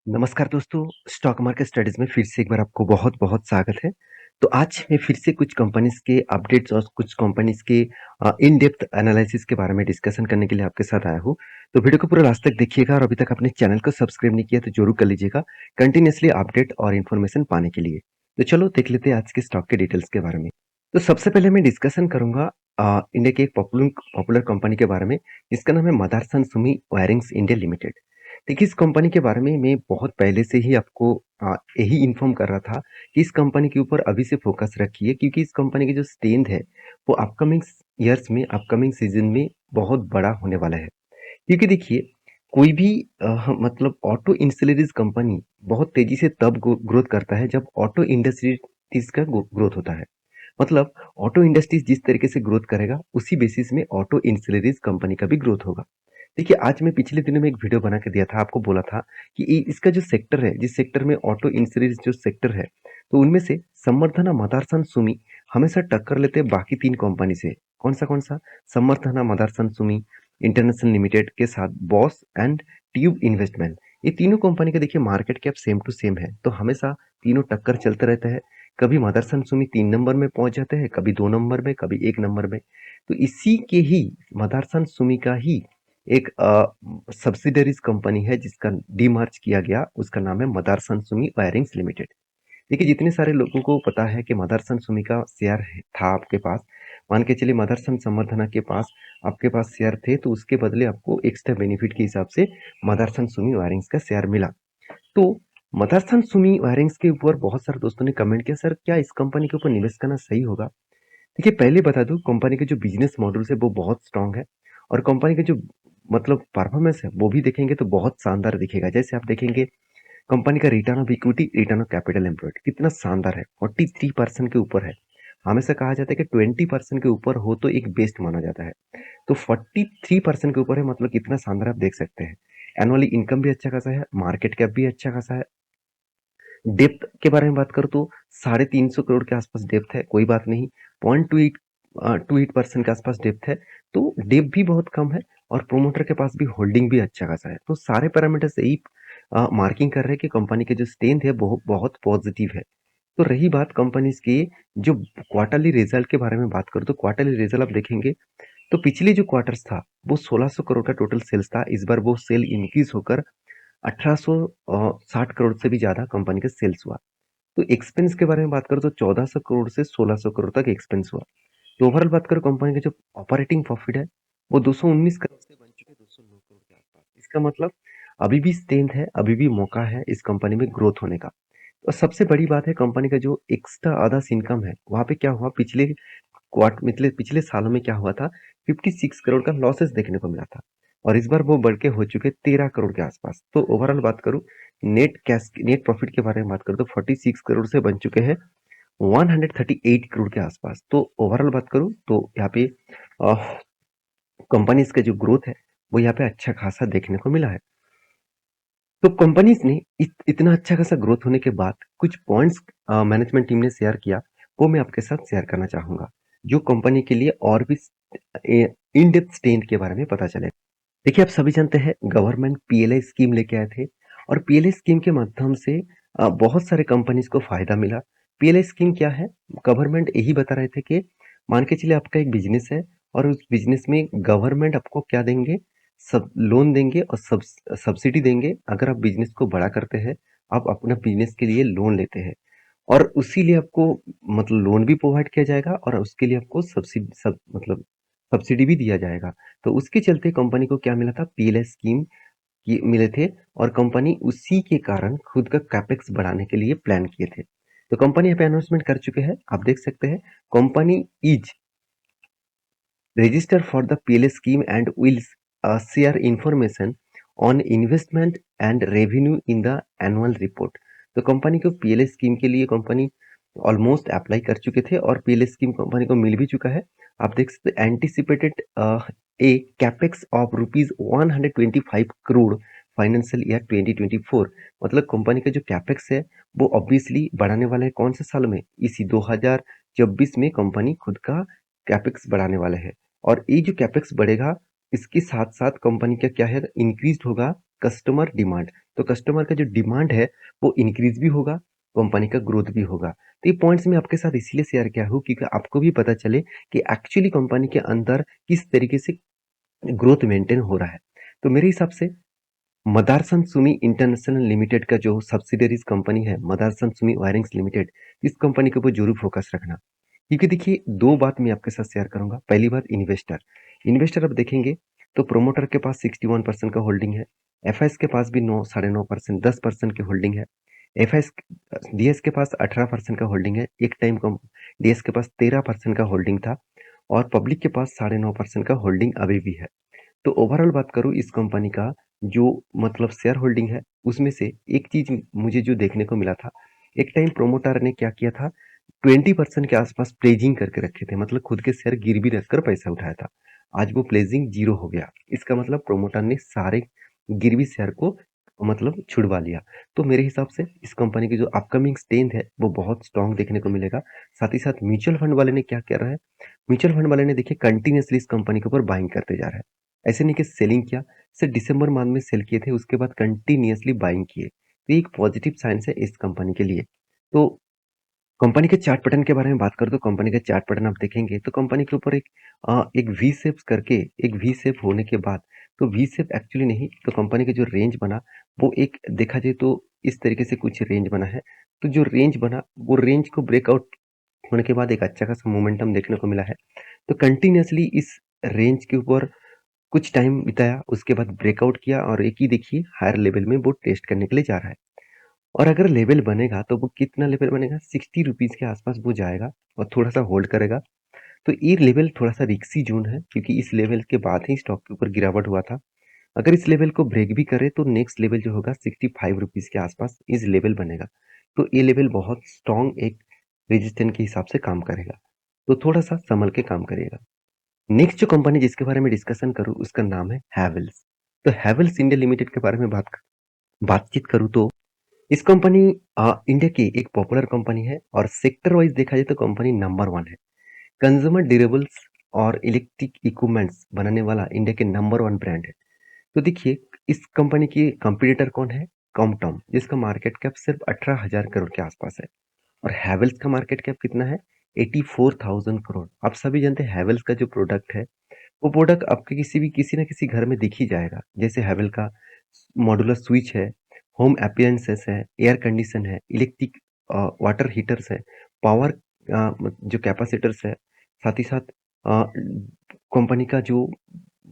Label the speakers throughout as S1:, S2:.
S1: नमस्कार दोस्तों, stock market studies में फिर से एक बार आपको बहुत-बहुत स्वागत है। तो आज मैं फिर से कुछ कंपनीज़ के अपडेट्स और कुछ कंपनीज़ के इन डेप्थ एनालिसिस के बारे में डिस्कशन करने के लिए आपके साथ आया हूँ। तो वीडियो को पूरा लास्ट तक देखिएगा और अभी तक आपने चैनल को सब्सक्राइब नहीं किया तो ज़रूर कर लीजिएगा, कंटिन्यूअसली अपडेट और इन्फॉर्मेशन पाने के लिए। तो चलो देख लेते हैं आज के स्टॉक के डिटेल्स के बारे में। तो सबसे पहले मैं डिस्कशन करूँगा इंडिया की एक पॉपुलर कंपनी के बारे में, जिसका नाम है Motherson Sumi wirings India limited. देखिए, इस कंपनी के बारे में मैं बहुत पहले से ही आपको यही इन्फॉर्म कर रहा था कि इस कंपनी के ऊपर अभी से फोकस रखिए, क्योंकि इस कंपनी की जो स्ट्रेंथ है वो अपकमिंग ईयर्स में, अपकमिंग सीजन में बहुत बड़ा होने वाला है। क्योंकि देखिए, कोई भी मतलब ऑटो इंस्टॉलरीज कंपनी बहुत तेजी से तब ग्रोथ करता है जब ऑटो इंडस्ट्रीज का ग्रोथ होता है। मतलब ऑटो इंडस्ट्रीज जिस तरीके से ग्रोथ करेगा उसी बेसिस में ऑटो इंस्टॉलरीज कंपनी का भी ग्रोथ होगा। देखिए, आज मैं पिछले दिनों में एक वीडियो बना के दिया था, आपको बोला था कि इसका जो सेक्टर है, जिस सेक्टर में ऑटो इंश्योरेंस जो सेक्टर है, तो उनमें से समर्थना मदारसन सुमी हमेशा टक्कर लेते हैं बाकी तीन कंपनी से। कौन सा? समर्थना मदारसन सुमी इंटरनेशनल लिमिटेड के साथ बॉस एंड ट्यूब इन्वेस्टमेंट। ये तीनों कंपनी का देखिए market cap same to same है, तो हमेशा तीनों टक्कर चलते रहता है। कभी मदरसन सुमी 3 नंबर में पहुंच जाते हैं, कभी 2 नंबर में, कभी 1 नंबर में। तो इसी के ही मदरसन सुमी का ही एक सब्सिडरीज कंपनी है जिसका डीमर्ज किया गया, उसका नाम है मदरसन सुमी वायरिंग्स लिमिटेड। देखिए, जितने सारे लोगों को पता है कि मदरसन सुमी का शेयर था आपके पास, मान के चलिए मदरसन संवर्धना के पास आपके पास शेयर थे, तो उसके बदले आपको एक्स्ट्रा बेनिफिट के हिसाब से मदरसन सुमी वायरिंग्स का शेयर मिला। तो मदरसन सुमी वायरिंग्स के ऊपर बहुत सारे दोस्तों ने कमेंट किया, सर क्या इस कंपनी के ऊपर निवेश करना सही होगा? देखिए, पहले बता दूं, कंपनी के जो बिजनेस मॉडल है वो बहुत स्ट्रांग है और कंपनी के जो मतलब परफॉर्मेंस है वो भी देखेंगे तो बहुत शानदार दिखेगा। जैसे आप देखेंगे, कंपनी का return of equity, return of capital employed कितना शानदार है, 43% के ऊपर है। हमेशा कहा जाता है कि 20% के ऊपर हो तो एक बेस्ट माना जाता है, तो 43% के ऊपर है, मतलब कितना शानदार आप देख सकते हैं। एनुअली इनकम भी अच्छा खासा है, मार्केट कैप भी अच्छा खासा है। डेप्थ के बारे में बात करूँ तो 350 करोड़ के आसपास डेप्थ है, कोई बात नहीं। 0.28% के आसपास डेप्थ है, तो डेप्थ भी बहुत कम है और प्रोमोटर के पास भी होल्डिंग भी अच्छा खासा है। तो सारे पैरामीटर्स यही मार्किंग कर रहे हैं कि कंपनी के जो स्ट्रेंथ है वो बहुत पॉजिटिव है। तो रही बात कंपनीज की जो क्वार्टरली रिजल्ट के बारे में बात करूँ, तो क्वार्टरली रिजल्ट आप देखेंगे तो पिछले जो क्वार्टर्स था वो 1600 करोड़ का टोटल सेल्स था। इस बार वो सेल इंक्रीज होकर 1860 करोड़ से भी ज्यादा कंपनी का सेल्स हुआ। तो एक्सपेंस के बारे में बात करो तो 1400 करोड़ से 1600 करोड़ तक एक्सपेंस हुआ। तो ओवरऑल बात करो, कंपनी का जो ऑपरेटिंग प्रॉफिट है वो 219 करोड़ से बन चुके 209 करोड़ के आसपास। इसका मतलब अभी भी स्ट्रेंथ है, अभी भी मौका है इस कंपनी में ग्रोथ होने का। और सबसे बड़ी बात है, कंपनी का जो एक्स्ट्रा अदर्स इनकम है वहां पे क्या हुआ, पिछले सालों में क्या हुआ था, 56 करोड़ का लॉसेस देखने को मिला था और इस बार वो बढ़ के हो चुके 13 करोड़ के आसपास। तो ओवरऑल बात करूं, नेट प्रॉफिट के बारे में बात करूं तो 46 करोड़ से बन चुके हैं 138 करोड़ के आसपास। तो ओवरऑल बात करूं तो यहाँ पे कंपनीज का जो ग्रोथ है वो यहाँ पे अच्छा खासा देखने को मिला है। तो कंपनीज ने इतना अच्छा खासा ग्रोथ होने के बाद कुछ पॉइंट्स मैनेजमेंट टीम ने शेयर किया, वो मैं आपके साथ शेयर करना चाहूंगा, जो कंपनी के लिए और भी इन डेप्थ स्ट्रेंथ के बारे में पता चले। देखिए, आप सभी जानते हैं गवर्नमेंट पीएलआई स्कीम लेके आए थे और पीएलआई स्कीम के माध्यम से बहुत सारे कंपनीज को फायदा मिला। पीएलआई स्कीम क्या है? गवर्नमेंट यही बता रहे थे कि मान के चलिए आपका एक बिजनेस है और उस बिजनेस में गवर्नमेंट आपको क्या देंगे, सब लोन देंगे और सब्सिडी देंगे। अगर आप बिजनेस को बड़ा करते हैं, आप अपना बिजनेस के लिए लोन लेते हैं और उसी लिए आपको मतलब लोन भी प्रोवाइड किया जाएगा और उसके लिए आपको मतलब सब्सिडी भी दिया जाएगा। तो उसके चलते कंपनी को क्या मिला था, पीएलआई स्कीम की मिले थे और कंपनी उसी के कारण खुद का कैपेक्स बढ़ाने के लिए प्लान किए थे। तो कंपनी यहाँ पे अनाउंसमेंट कर चुके हैं, आप देख सकते हैं, company is register for the PLA scheme and will share information on investment and revenue in the annual report। तो कंपनी को पीएलए स्कीम के लिए कंपनी ऑलमोस्ट अप्लाई कर चुके थे और पीएलए स्कीम कंपनी को मिल भी चुका है। आप देख सकते हैं anticipated A capex of rupees 125 crore financial year 2024। मतलब कंपनी का जो कैपेक्स है वो ऑब्वियसली बढ़ाने वाला है, कौन से साल में, इसी 2024 में कंपनी खुद का कैपेक्स बढ़ाने वाला है। और ये जो कैपेक्स बढ़ेगा इसके साथ साथ कंपनी का क्या है, इंक्रीज होगा कस्टमर डिमांड। तो कस्टमर का जो डिमांड है वो इंक्रीज भी होगा, कंपनी का ग्रोथ भी होगा। तो ये पॉइंट्स मैं आपके साथ इसलिए शेयर किया हूँ क्योंकि आपको भी पता चले कि एक्चुअली कंपनी के अंदर किस तरीके से ग्रोथ मेंटेन हो रहा है। तो मेरे हिसाब से मदारसन सुमी इंटरनेशनल लिमिटेड का जो सब्सिडरीज कंपनी है, मदारसन सुमी वायरिंग्स लिमिटेड, इस कंपनी के ऊपर जरूर फोकस रखना। क्योंकि देखिए, दो बात मैं आपके साथ शेयर करूंगा। पहली बात, इन्वेस्टर। इन्वेस्टर अब देखेंगे तो प्रोमोटर के पास 61% का होल्डिंग है, एफआईएस के पास भी 9 9.5%, 10% की होल्डिंग है। एफआईएस डीएस के पास 18% का होल्डिंग है। एक टाइम कम डीएस के पास 13% का होल्डिंग था और पब्लिक के पास 9.5% का होल्डिंग अभी भी है। तो ओवरऑल बात करूँ इस कंपनी का जो मतलब शेयर होल्डिंग है, उसमें से एक चीज मुझे जो देखने को मिला था, एक टाइम प्रोमोटर ने क्या किया था, 20% के आसपास प्लेजिंग करके रखे थे, मतलब खुद के शेयर गिरवी रखकर पैसा उठाया था। आज वो प्लेजिंग जीरो हो गया। इसका मतलब प्रोमोटर ने सारे गिरवी शेयर को मतलब छुड़वा लिया। तो मेरे हिसाब से इस कंपनी की जो अपकमिंग स्ट्रेंथ है वो बहुत स्ट्रांग देखने को मिलेगा। साथ ही साथ म्यूचुअल फंड वाले ने क्या कर रहा है, म्यूचुअल फंड वाले ने देखिए कंटिन्यूअसली इस कंपनी के ऊपर बाइंग करते जा रहा है। ऐसे नहीं कि सेलिंग किया, सिर्फ दिसंबर मंथ में सेल किए थे, उसके बाद कंटिन्यूअसली बाइंग किए। तो ये एक पॉजिटिव साइंस है इस कंपनी के लिए। तो कंपनी के चार्ट पैटर्न के बारे में बात करूँ तो कंपनी का चार्ट पैटर्न आप देखेंगे तो कंपनी के ऊपर एक वी शेप करके, एक वी शेप होने के बाद, तो वी शेप एक्चुअली नहीं, तो कंपनी का जो रेंज बना वो एक देखा जाए तो इस तरीके से कुछ रेंज बना है। तो जो रेंज बना वो रेंज को ब्रेकआउट होने के बाद एक अच्छा खासा मोमेंटम देखने को मिला है। तो कंटिन्यूअसली इस रेंज के ऊपर कुछ टाइम बिताया, उसके बाद ब्रेकआउट किया और एक ही देखिए हायर लेवल में वो टेस्ट करने के लिए जा रहा है। और अगर लेवल बनेगा तो वो कितना लेवल बनेगा, 60 रुपीज के आसपास वो जाएगा और थोड़ा सा होल्ड करेगा। तो ये लेवल थोड़ा सा रिक्सी जोन है क्योंकि इस लेवल के बाद ही स्टॉक के ऊपर गिरावट हुआ था। अगर इस लेवल को ब्रेक भी करे तो नेक्स्ट लेवल जो होगा 65 रुपीज के आसपास इस लेवल बनेगा। तो ये लेवल बहुत स्ट्रॉन्ग एक रेजिस्टेंट के हिसाब से काम करेगा। तो थोड़ा सा संभल के काम करिएगा। नेक्स्ट जो कंपनी जिसके बारे में डिस्कशन करूँ उसका नाम है हैवेल्स। तो हैवेल्स इंडिया लिमिटेड के बारे में बातचीत करूँ तो इस कंपनी इंडिया की एक पॉपुलर कंपनी है और सेक्टर वाइज देखा जाए तो कंपनी नंबर वन है। कंज्यूमर ड्यूरेबल्स और इलेक्ट्रिक इक्विपमेंट्स बनाने वाला इंडिया के नंबर वन ब्रांड है। तो देखिए, इस कंपनी की कंपटीटर कौन है, कॉमटॉम, जिसका मार्केट कैप सिर्फ 18,000 करोड़ के आसपास है। और हैवेल्स का मार्केट कैप कितना है, 84,000 करोड़। आप सभी जानते हैं हैवेल्स का जो प्रोडक्ट है वो प्रोडक्ट आपके किसी ना किसी घर में दिख ही जाएगा। जैसे हैवेल का मॉड्यूलर स्विच है, होम अप्लायंसेस है, एयर कंडीशन है, इलेक्ट्रिक वाटर हीटर्स है, पावर जो कैपेसिटर्स है, साथ ही साथ कंपनी का जो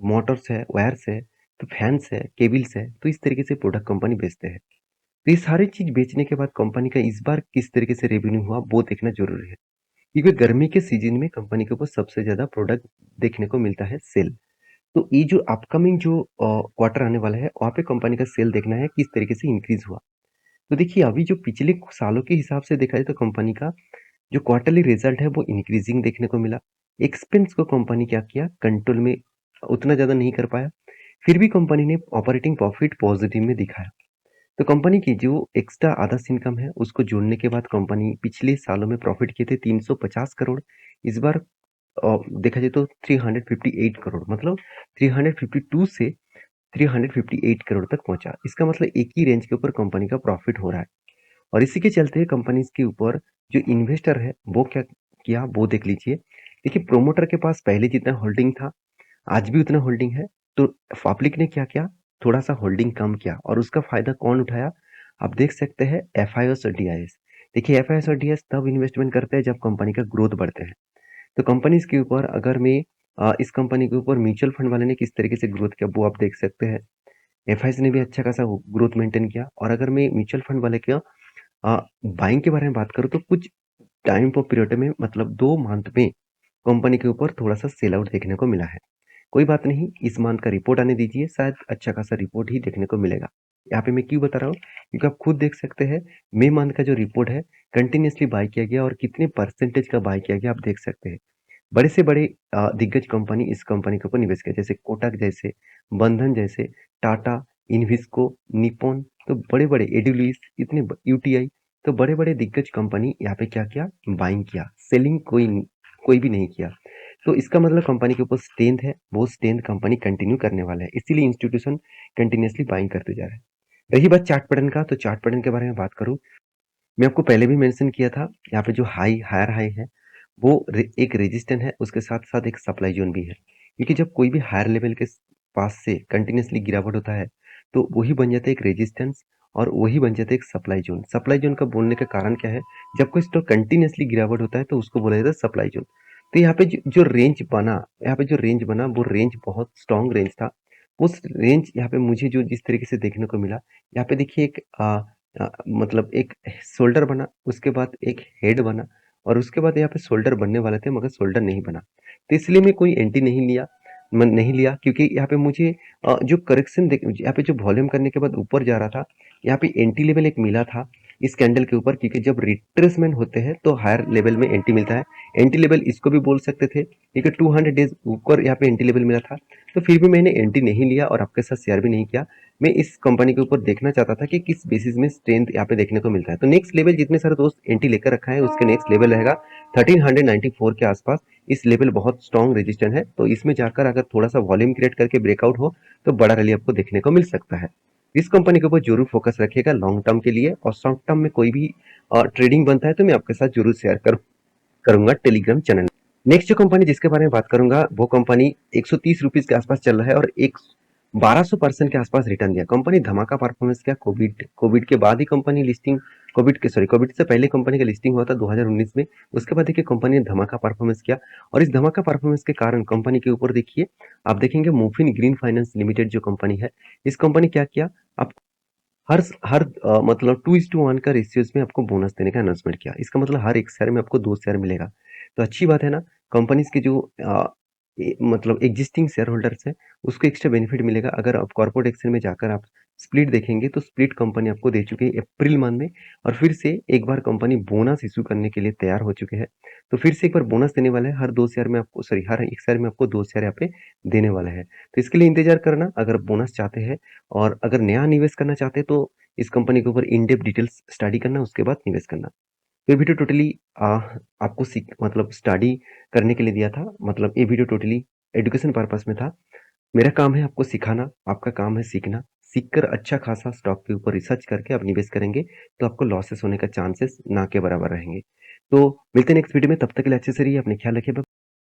S1: मोटर्स है, वायर्स है, तो फैंस है, केबल्स है, तो इस तरीके से प्रोडक्ट कंपनी बेचते हैं। तो ये सारी चीज बेचने के बाद कंपनी का इस बार किस तरीके से रेवेन्यू हुआ वो देखना जरूरी है। क्योंकि गर्मी के सीजन में कंपनी के ऊपर सबसे ज्यादा प्रोडक्ट देखने को मिलता है सेल। तो ये जो अपकमिंग जो क्वार्टर आने वाला है वहाँ पे कंपनी का सेल देखना है किस तरीके से इंक्रीज हुआ। तो देखिए, अभी जो पिछले सालों के हिसाब से देखा जाए तो कंपनी का जो क्वार्टरली रिजल्ट है वो इंक्रीजिंग देखने को मिला। एक्सपेंस को कंपनी क्या किया, कंट्रोल में उतना ज्यादा नहीं कर पाया, फिर भी कंपनी ने ऑपरेटिंग प्रॉफिट पॉजिटिव में दिखाया। तो कंपनी की जो एक्स्ट्रा अदर्स इनकम है उसको जोड़ने के बाद कंपनी पिछले सालों में प्रॉफिट किए थे 350 करोड़। इस बार देखा जाए तो 358 करोड़, मतलब 352 से 358 करोड़ तक पहुंचा। इसका मतलब एक ही रेंज के ऊपर कंपनी का प्रॉफिट हो रहा है। और इसी के चलते कंपनी के ऊपर जो इन्वेस्टर है वो क्या किया वो देख लीजिए। देखिए, प्रोमोटर के पास पहले जितना होल्डिंग था आज भी उतना होल्डिंग है। तो पब्लिक ने क्या किया, थोड़ा सा होल्डिंग कम किया और उसका फायदा कौन उठाया, आप देख सकते हैं एफआईएस और डीआईएस। देखिए, एफआईएस और डीआईएस तब इन्वेस्टमेंट करते हैं जब कंपनी का ग्रोथ बढ़ते हैं। तो कंपनीज के ऊपर अगर मैं इस कंपनी के ऊपर म्यूचुअल फंड वाले ने किस तरीके से ग्रोथ किया वो आप देख सकते हैं। एफआईएस ने भी अच्छा खासा ग्रोथ मेंटेन किया। और अगर मैं म्यूचुअल फंड वाले के बाइंग के बारे में बात करूँ तो कुछ टाइम पर पीरियड में, मतलब 2 मंथ में कंपनी के ऊपर थोड़ा सा सेल आउट देखने को मिला है। कोई बात नहीं, इस मंथ का रिपोर्ट आने दीजिए, शायद अच्छा खासा रिपोर्ट ही देखने को मिलेगा। यहाँ पे मैं क्यों बता रहा हूँ, क्योंकि आप खुद देख सकते हैं मई मंथ का जो रिपोर्ट है कंटिन्यूअसली बाय किया गया और कितने परसेंटेज का बाय किया गया आप देख सकते हैं। बड़े से बड़े दिग्गज कंपनी इस कंपनी के ऊपर निवेश किया, जैसे कोटक जैसे, बंधन जैसे, टाटा, इन्विस्को, निप्पॉन, तो बड़े बड़े एडुलिस, इतने यूटीआई, तो बड़े बड़े दिग्गज कंपनी यहाँ पे क्या किया, बाइंग किया। सेलिंग कोई कोई भी नहीं किया। तो इसका मतलब कंपनी के ऊपर स्ट्रेंथ है, वो स्ट्रेंथ कंपनी कंटिन्यू करने वाला है, इसीलिए इंस्टीट्यूशन कंटिन्यूअसली बाइंग करते जा रहा है। रही बात चार्ट पैटर्न का, तो चार्ट पैटर्न के बारे में बात करूँ, मैं आपको पहले भी मेंशन किया था, यहाँ पे जो हायर हाई है, वो एक रेजिस्टेंस है, उसके साथ साथ एक सप्लाई जोन भी है, क्योंकि जब कोई भी हायर लेवल के पास से कंटिन्यूअसली गिरावट होता है, तो वही बन जाता है एक रेजिस्टेंस और वही बन जाता है एक सप्लाई जोन। सप्लाई जोन का बोलने का कारण क्या है, जब कोई स्टॉक कंटिन्यूअसली गिरावट होता है तो उसको बोला जाता है सप्लाई जोन। तो यहाँ पे जो रेंज बना, यहाँ पे जो रेंज बना, वो रेंज बहुत स्ट्रॉन्ग रेंज था। उस रेंज यहाँ पे मुझे जो जिस तरीके से देखने को मिला, यहाँ पे देखिए एक मतलब एक शोल्डर बना, उसके बाद एक हेड बना और उसके बाद यहाँ पे शोल्डर बनने वाले थे, मगर शोल्डर नहीं बना। तो इसलिए मैं कोई एंट्री नहीं लिया, क्योंकि यहाँ पे मुझे जो करेक्शन यहाँ पे जो वॉल्यूम करने के बाद ऊपर जा रहा था, यहाँ पे एंट्री लेवल एक मिला था इस कैंडल के ऊपर, क्योंकि जब रिट्रेसमेंट होते हैं तो हायर लेवल में एंट्री मिलता है। एंट्री लेवल इसको भी बोल सकते थे, क्योंकि 200 डेज ऊपर यहाँ पे एंट्री लेवल मिला था। तो फिर भी मैंने एंट्री नहीं लिया और आपके साथ शेयर भी नहीं किया। मैं इस कंपनी के ऊपर देखना चाहता था कि किस बेसिस में स्ट्रेंथ यहाँ पे देखने को मिलता है। तो नेक्स्ट लेवल जितने सारे दोस्त एंट्री लेकर रखा है, उसके नेक्स्ट लेवल रहेगा 1394 के आसपास। इस लेवल बहुत स्ट्रॉन्ग रेजिस्टेंस है, तो इसमें जाकर अगर थोड़ा सा वॉल्यूम क्रिएट करके ब्रेकआउट हो तो बड़ा रैली आपको देखने को मिल सकता है। इस कंपनी के ऊपर जरूर फोकस रखिएगा लॉन्ग टर्म के लिए, और शॉर्ट टर्म में कोई भी ट्रेडिंग बनता है तो मैं आपके साथ जरूर शेयर करूंगा टेलीग्राम चैनल। नेक्स्ट जो कंपनी जिसके बारे में बात करूंगा, वो कंपनी 130 रुपीज के आसपास चल रहा है और एक 1200% के आसपास रिटर्न दिया। कंपनी धमाका परफॉर्मेंस किया। कोविड के बाद ही कंपनी लिस्टिंग, कोविड से पहले कंपनी का लिस्टिंग हुआ था 2019 में। उसके बाद देखिए कंपनी ने धमाका परफॉर्मेंस किया, और इस धमाका परफॉर्मेंस के कारण कंपनी के ऊपर देखिए आप देखेंगे मूफिन ग्रीन फाइनेंस लिमिटेड जो कंपनी है, इस कंपनी क्या किया, आप हर मतलब 2:1 का रेशियोज में आपको बोनस देने का अनाउंसमेंट किया। इसका मतलब हर एक शेयर में आपको 2 शेयर मिलेगा। तो अच्छी बात है ना। कंपनीज के जो मतलब एग्जिस्टिंग शेयर होल्डर्स है, उसको एक्स्ट्रा बेनिफिट मिलेगा। अगर आप कॉर्पोरेट एक्शन में जाकर आप स्प्लिट देखेंगे, तो स्प्लिट कंपनी आपको दे चुकी है अप्रैल मंथ में, और फिर से एक बार कंपनी बोनस इशू करने के लिए तैयार हो चुके हैं। तो फिर से एक बार बोनस देने वाला है, हर 2 शेयर में आपको, सॉरी, हर एक शेयर में आपको 2 शेयर यहाँ पे देने वाला है। तो इसके लिए इंतजार करना अगर बोनस चाहते हैं, और अगर नया निवेश करना चाहते हैं तो इस कंपनी के ऊपर इन डेप्थ डिटेल्स स्टडी करना, उसके बाद निवेश करना। तो ये वीडियो टोटली आपको मतलब स्टडी करने के लिए दिया था, मतलब ये वीडियो टोटली एजुकेशन पर्पस में था। मेरा काम है आपको सिखाना, आपका काम है सीखना। सीखकर अच्छा खासा स्टॉक के ऊपर रिसर्च करके आप निवेश करेंगे, तो आपको लॉसेस होने का चांसेस ना के बराबर रहेंगे। तो मिलते हैं नेक्स्ट वीडियो में, तब तक के लिए अच्छे से रहिए, अपने ख्याल रखिए।